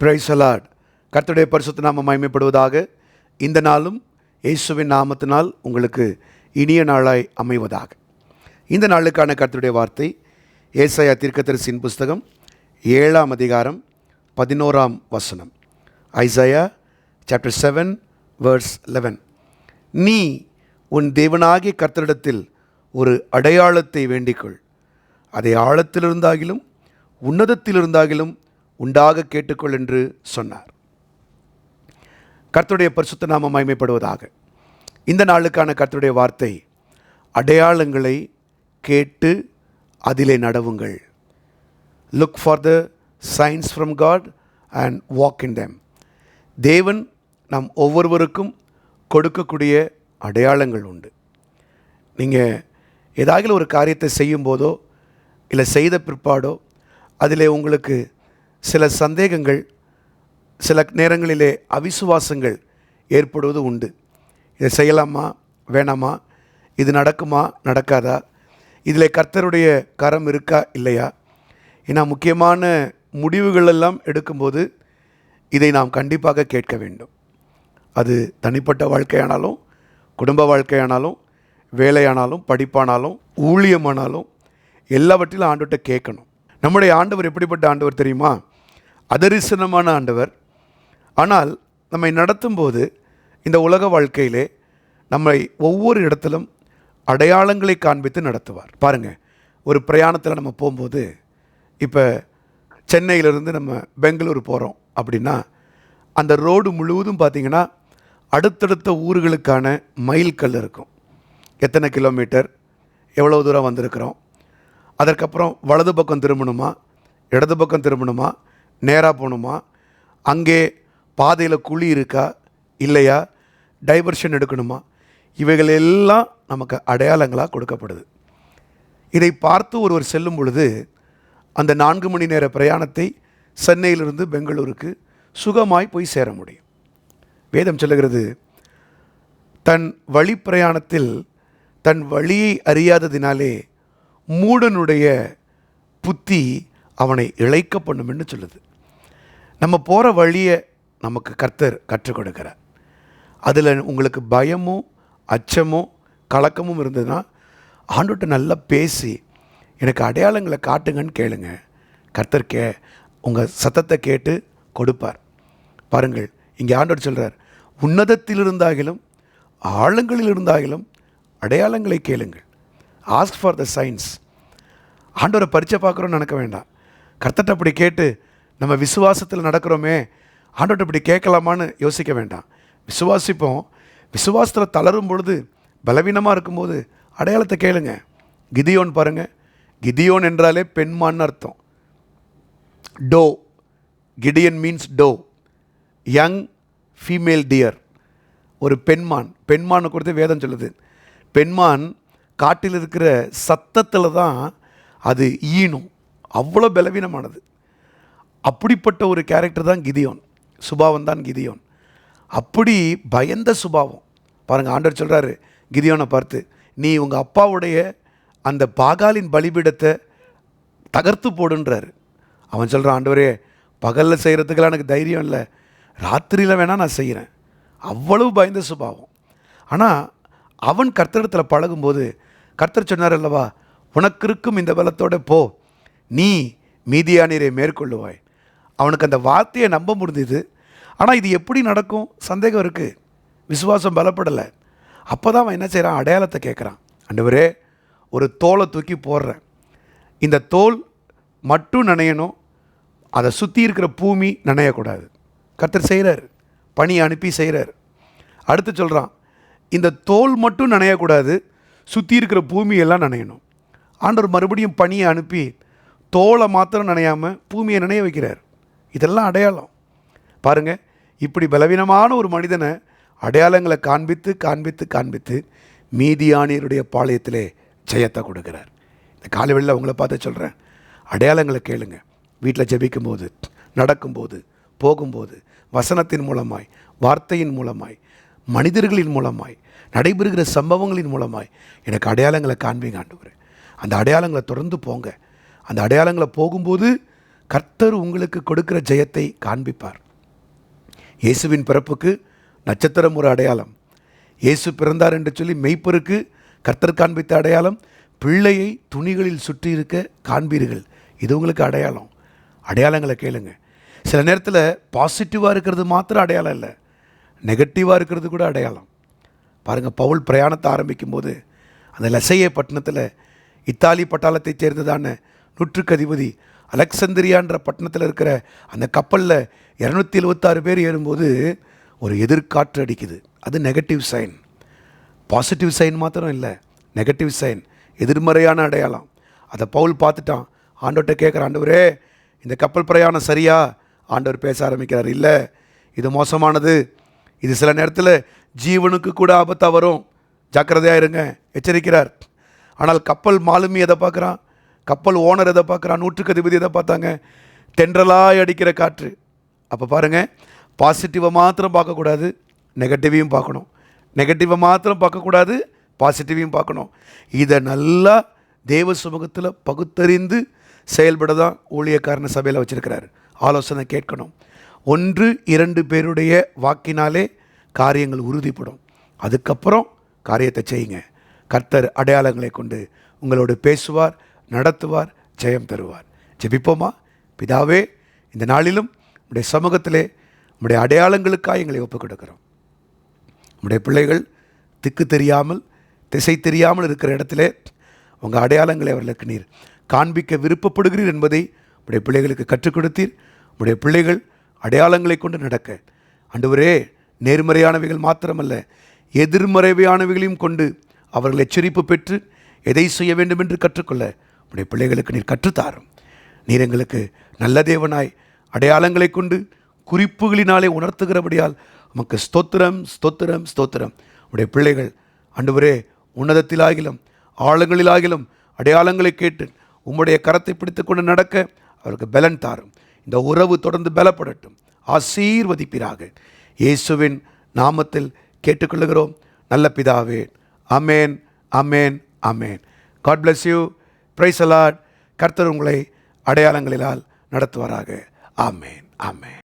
Price the Lord. கர்த்தருடைய பரிசுத்த நாமம் மகிமைப்படுவதாக. இந்த நாளும் இயேசுவின் நாமத்தினால் உங்களுக்கு இனிய நாளாய் அமைவதாக. இந்த நாளுக்கான கர்த்தருடைய வார்த்தை ஏசாயா தீர்க்கதரிசியின் புஸ்தகம் 7ஆம் அதிகாரம் 11ஆம் வசனம். Isaiah chapter 7 verse 11. நீ உன் தேவனாகிய கர்த்தரிடத்தில் ஒரு அடையாளத்தை வேண்டிக்கொள், அதை ஆழத்திலிருந்தாகிலும் உன்னதத்திலிருந்தாகிலும் உண்டாக கேட்டுக்கொள் என்று சொன்னார். கர்த்தருடைய பரிசுத்த நாமம் மகிமைப்படுவதாக. இந்த நாளுக்கான கர்த்தருடைய வார்த்தை அடையாளங்களை கேட்டு அதிலே நடவுங்கள். Look for the signs from God and walk in them. தேவன் நம் ஒவ்வொருவருக்கும் கொடுக்கக்கூடிய அடையாளங்கள் உண்டு. நீங்கள் ஏதாவது ஒரு காரியத்தை செய்யும்போதோ இல்லை செய்த பிற்பாடோ அதிலே உங்களுக்கு சில சந்தேகங்கள், சில நேரங்களிலே அவிசுவாசங்கள் ஏற்படுவது உண்டு. இதை செய்யலாமா வேணாமா, இது நடக்குமா நடக்காதா, இதில் கர்த்தருடைய கரம் இருக்கா இல்லையா. ஏன்னா முக்கியமான முடிவுகள் எல்லாம் எடுக்கும்போது இதை நாம் கண்டிப்பாக கேட்க வேண்டும். அது தனிப்பட்ட வாழ்க்கையானாலும், குடும்ப வாழ்க்கையானாலும், வேலையானாலும், படிப்பானாலும், ஊழியமானாலும் எல்லாவற்றிலும் ஆண்டவர்கிட்ட கேட்கணும். நம்முடைய ஆண்டவர் எப்படிப்பட்ட ஆண்டவர் தெரியுமா? அதரிசனமான ஆண்டவர். ஆனால் நம்மை நடத்தும்போது இந்த உலக வாழ்க்கையிலே நம்மை ஒவ்வொரு இடத்திலும் அடையாளங்களை காண்பித்து நடத்துவார். பாருங்கள், ஒரு பிரயாணத்தில் நம்ம போகும்போது, இப்போ சென்னையிலேருந்து நம்ம பெங்களூர் போகிறோம் அப்படின்னா அந்த ரோடு முழுவதும் பார்த்திங்கன்னா அடுத்தடுத்த ஊர்களுக்கான மைல்கல் இருக்கும். எத்தனை கிலோமீட்டர், எவ்வளோ தூரம் வந்திருக்கிறோம், அதற்கப்புறம் வலது பக்கம் திரும்பணுமா, இடது பக்கம் திரும்பணுமா, நேராக போகணுமா, அங்கே பாதையில் குழி இருக்கா இல்லையா, டைவர்ஷன் எடுக்கணுமா, இவைகள் எல்லாம் நமக்கு அடையாளங்களாக கொடுக்கப்படுது. இதை பார்த்து ஒருவர் செல்லும் பொழுது அந்த 4 மணி நேர பிரயாணத்தை சென்னையிலிருந்து பெங்களூருக்கு சுகமாய் போய் சேர முடியும். வேதம் சொல்லுகிறது, தன் வழி பிரயாணத்தில் தன் வழியை அறியாததினாலே மூடனுடைய புத்தி அவனை இளைக்க பண்ணும்னு சொல்லுது. நம்ம போகிற வழியை நமக்கு கர்த்தர் கற்றுக் கொடுக்கிறார். அதில் உங்களுக்கு பயமோ அச்சமோ கலக்கமும் இருந்ததுன்னா ஆண்டவர்கிட்ட நல்லா பேசி எனக்கு அடையாளங்களை காட்டுங்கன்னு கேளுங்க. கர்த்தர் உங்கள் சத்தத்தை கேட்டு கொடுப்பார். பாருங்கள், இங்கே ஆண்டவர் சொல்கிறார், உன்னதத்தில் இருந்தாகிலும் ஆழங்களில் இருந்தாகிலும் அடையாளங்களை கேளுங்கள். Ask for the science. ஆண்டவரை பரிச்சை பார்க்குறோன்னு நினைக்க வேண்டாம். கர்த்தர்கிட்ட அப்படி கேட்டு நம்ம விசுவாசத்தில் நடக்கிறோமே, ஆண்டவர்கிட்ட இப்படி கேட்கலாமான்னு யோசிக்க வேண்டாம். விசுவாசிப்போம். விசுவாசத்தில் தளரும் பொழுது, பலவீனமாக இருக்கும்போது அடையாளத்தை கேளுங்க. கிதியோன் பாருங்கள், கிதியோன் என்றாலே பெண்மான்னு அர்த்தம். To, Gideon means to, young female dear, ஒரு பெண்மான். பெண்மானை குறித்து வேதம் சொல்லுது. பெண்மான் காட்டில் இருக்கிற சத்தத்தில் தான் அது ஈனும், அவ்வளோ பலவீனமானது. அப்படிப்பட்ட ஒரு கேரக்டர் தான் கிதியோன், சுபாவம் தான் கிதியோன். அப்படி பயந்த சுபாவம். பாருங்கள், ஆண்டவர் சொல்கிறாரு கிதியோனை பார்த்து, நீ உங்கள் அப்பாவுடைய அந்த பாகாலின் பலிபீடத்தை தகர்த்து போடுன்றாரு. அவன் சொல்கிறான், ஆண்டவரே பகலில் செய்கிறதுக்கெல்லாம் எனக்கு தைரியம் இல்லை, ராத்திரியில் வேணால் நான் செய்கிறேன். அவ்வளவு பயந்த சுபாவம். ஆனால் அவன் கர்த்தரிடத்தில் பழகும்போது கர்த்தர் சொன்னார் அல்லவா, உனக்கு இருக்கும் இந்த பலத்தோடு போ, நீ மீதியானீரை மேற்கொள்ளுவாய். அவனுக்கு அந்த வார்த்தையை நம்ப முடிஞ்சுது. ஆனால் இது எப்படி நடக்கும் சந்தேகம் இருக்குது, விசுவாசம் பலப்படலை. அப்போ தான் அவன் என்ன செய்கிறான், அடையாளத்தை கேட்குறான். ஆண்டவரே, ஒரு தோலை தூக்கி போடுறேன், இந்த தோல் மட்டும் நனையணும், அதை சுற்றி இருக்கிற பூமி நனையக்கூடாது. கர்த்தர் செய்கிறார், பணியை அனுப்பி செய்கிறார். அடுத்து சொல்கிறான், இந்த தோல் மட்டும் நனையக்கூடாது, சுற்றி இருக்கிற பூமியெல்லாம் நனையணும். ஆண்டவர் மறுபடியும் பணியை அனுப்பி தோலை மாத்திரம் நனையாமல் பூமியை நனைய வைக்கிறார். இதெல்லாம் அடையாளம். பாருங்கள், இப்படி பலவீனமான ஒரு மனிதனை அடையாளங்களை காண்பித்து காண்பித்து காண்பித்து மீதியானியருடைய பாளையத்திலே ஜெயத்தை கொடுக்கிறார். இந்த காலைவெளியில் அவங்கள பார்த்து சொல்கிறேன், அடையாளங்களை கேளுங்க. வீட்டில் ஜெபிக்கும்போது, நடக்கும்போது, போகும்போது, வசனத்தின் மூலமாய், வார்த்தையின் மூலமாய், மனிதர்களின் மூலமாய், நடைபெறுகிற சம்பவங்களின் மூலமாய் எனக்கு அடையாளங்களை காண்பீங்க ஆண்டவரே. அந்த அடையாளங்களை தொடர்ந்து போங்க. அந்த அடையாளங்களை போகும்போது கர்த்தர் உங்களுக்கு கொடுக்கிற ஜெயத்தை காண்பிப்பார். இயேசுவின் பிறப்புக்கு நட்சத்திரம் ஒரு அடையாளம். இயேசு பிறந்தார் என்று சொல்லி மெய்ப்பருக்கு கர்த்தர் காண்பித்த அடையாளம், பிள்ளையை துணிகளில் சுற்றி இருக்க காண்பீர்கள். இது உங்களுக்கு அடையாளம். அடையாளங்களை கேளுங்க. சில நேரத்தில் பாசிட்டிவாக இருக்கிறது மாத்திரம் அடையாளம் இல்லை, நெகட்டிவாக இருக்கிறது கூட அடையாளம். பாருங்கள், பவுல் பிரயாணத்தை ஆரம்பிக்கும் போது அந்த லெசையே பட்டணத்தில் இத்தாலி பட்டாளத்தைச் சேர்ந்ததான நூற்றுக்கு அதிபதி அலெக்சந்திரியான்ற பட்டணத்தில் இருக்கிற அந்த கப்பலில் 276 பேர் ஏறும்போது ஒரு எதிர்காற்று அடிக்குது. அது நெகட்டிவ் சைன். பாசிட்டிவ் சைன் மாத்திரம் இல்லை, நெகட்டிவ் சைன், எதிர்மறையான அடையாளம். அதை பவுல் பார்த்துட்டான். ஆண்டவர்கிட்ட கேட்குற, ஆண்டவரே இந்த கப்பல் பிரயாணம் சரியா? ஆண்டவர் பேச ஆரம்பிக்கிறார், இல்லை இது மோசமானது, இது சில நேரத்தில் ஜீவனுக்கு கூட ஆபத்தாக வரும், ஜாக்கிரதையாக இருங்க, எச்சரிக்கிறார். ஆனால் கப்பல் மாலுமி எதை பார்க்குறான், கப்பல் ஓனர் எதை பார்க்குறான், நூற்றுக்கு அதிபதி எதை பார்த்தாங்க? தென்றலாய் அடிக்கிற காற்று. அப்போ பாருங்கள், பாசிட்டிவை மாத்திரம் பார்க்கக்கூடாது, நெகட்டிவையும் பார்க்கணும். நெகட்டிவை மாத்திரம் பார்க்கக்கூடாது, பாசிட்டிவையும் பார்க்கணும். இதை நல்லா தேவ சமூகத்தில் பகுத்தறிந்து செயல்பட தான் ஊழியக்காரன சபையில் வச்சுருக்கிறார். ஆலோசனை கேட்கணும். 1-2 பேருடைய வாக்கினாலே காரியங்கள் உறுதிப்படும். அதுக்கப்புறம் காரியத்தை செய்யுங்க. கர்த்தர் அடையாளங்களை கொண்டு உங்களோடு பேசுவார், நடத்துவார், ஜெயம் தருவார். ஜெபிப்போமா? பிதாவே, இந்த நாளிலும் உடைய சமூகத்திலே உடைய அடையாளங்களுக்காக எங்களை ஒப்புக் கொடுக்கிறோம். உடைய பிள்ளைகள் திக்கு தெரியாமல், திசை தெரியாமல் இருக்கிற இடத்திலே உங்கள் அடையாளங்களை அவர்களுக்கு நீர் காண்பிக்க விருப்பப்படுகிறீர் என்பதை உடைய பிள்ளைகளுக்கு கற்றுக் கொடுத்தீர். உடைய பிள்ளைகள் அடையாளங்களை கொண்டு நடக்க, ஆண்டவரே, நேர்மறையானவைகள் மாத்திரமல்ல, எதிர்மறையானவைகளையும் கொண்டு அவர்கள் எச்சரிப்பு பெற்று எதை செய்ய வேண்டும் என்று கற்றுக்கொள்ள உடைய பிள்ளைகளுக்கு நீர் கற்றுத்தாரும். நீர் எங்களுக்கு நல்ல தேவனாய் அடையாளங்களை கொண்டு குறிப்புகளினாலே உணர்த்துகிறபடியால் உமக்கு ஸ்தோத்திரம், ஸ்தோத்திரம், ஸ்தோத்திரம். உடைய பிள்ளைகள் ஆண்டவரே, உன்னதத்திலாகிலும் ஆழங்களிலாகிலும் அடையாளங்களை கேட்டு உம்முடைய கரத்தை பிடித்து கொண்டு நடக்க அவருக்கு பலன் தாரும். இந்த உறவு தொடர்ந்து பலப்படட்டும். ஆசீர்வதிப்பீராக. இயேசுவின் நாமத்தில் கேட்டுக்கொள்கிறோம் நல்ல பிதாவே. Amen, amen, amen. God bless you. Praise the Lord. கர்த்தர் உங்களை அடையாளங்களினால் நடத்துவாராக. ஆமேன், ஆமேன்.